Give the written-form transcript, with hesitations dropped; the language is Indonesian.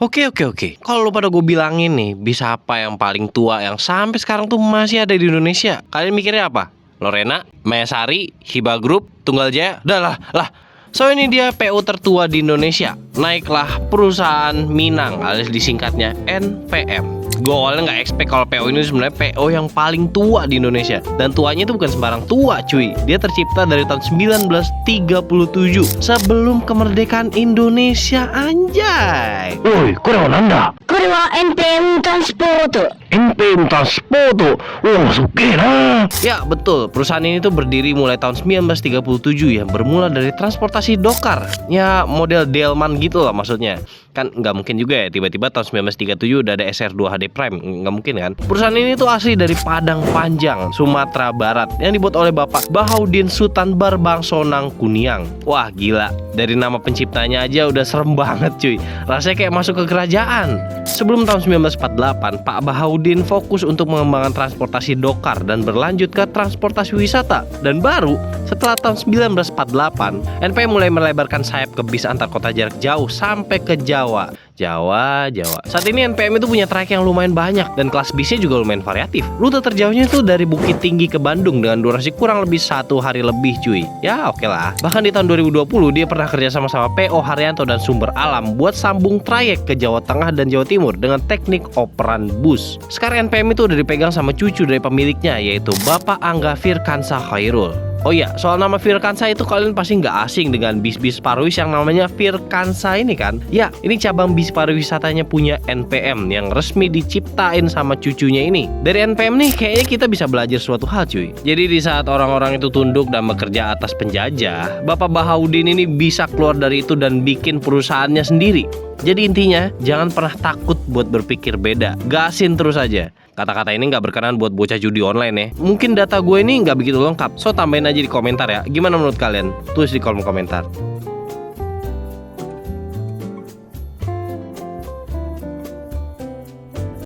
Oke. Kalau lu pada gue bilangin nih, bis apa yang paling tua yang sampai sekarang tuh masih ada di Indonesia? Kalian mikirnya apa? Lorena, Mayasari, Hiba Group, Tunggal Jaya? Udah lah. So ini dia PO tertua di Indonesia. Naiklah perusahaan Minang alias disingkatnya NPM. Gue awalnya nggak expect kalau PO ini sebenarnya PO yang paling tua di Indonesia. Dan tuanya itu bukan sembarang tua cuy. Dia tercipta dari tahun 1937 sebelum kemerdekaan Indonesia, anjay. Woi, kore wa nanda? これはNPM トランスポート。 NPM Transporto. Wah, suke na. Ya betul, perusahaan ini tuh berdiri mulai tahun 1937 ya. Bermula dari transportasi dokar. Ya model Delman gitu lah maksudnya. Kan nggak mungkin juga ya tiba-tiba tahun 1937 udah ada SR2 HD Prime. Nggak mungkin kan. Perusahaan ini tuh asli dari Padang Panjang, Sumatera Barat, yang dibuat oleh Bapak Bahaudin Sutan Barbangsonang Kuniang. Wah gila, dari nama penciptanya aja udah serem banget cuy. Rasanya kayak masuk ke kerajaan. Sebelum tahun 1948, Pak Bahaudin fokus untuk mengembangkan transportasi dokar dan berlanjut ke transportasi wisata. Dan baru setelah tahun 1948, NPM mulai melebarkan sayap ke bis antar kota jarak jauh sampai ke Jawa. Saat ini NPM itu punya trayek yang lumayan banyak dan kelas bisnya juga lumayan variatif. Rute terjauhnya itu dari Bukit Tinggi ke Bandung dengan durasi kurang lebih 1 hari lebih cuy. Ya oke lah. Bahkan di tahun 2020 dia pernah kerja sama PO Haryanto dan Sumber Alam buat sambung trayek ke Jawa Tengah dan Jawa Timur dengan teknik operan bus. Sekarang NPM itu udah dipegang sama cucu dari pemiliknya, yaitu Bapak Angga Firkansa Khairul. Oh iya, soal nama Firkansa itu kalian pasti nggak asing dengan bis-bis Parwis yang namanya Firkansa ini kan? Ya, ini cabang bis pariwisatanya punya NPM yang resmi diciptain sama cucunya ini. Dari NPM nih kayaknya kita bisa belajar suatu hal cuy. Jadi di saat orang-orang itu tunduk dan bekerja atas penjajah, Bapak Bahaudin ini bisa keluar dari itu dan bikin perusahaannya sendiri. Jadi intinya jangan pernah takut buat berpikir beda, gasin terus aja. Kata-kata ini nggak berkenan buat bocah judi online ya. Mungkin data gue ini nggak begitu lengkap, so tambahin aja di komentar ya. Gimana menurut kalian? Tulis di kolom komentar.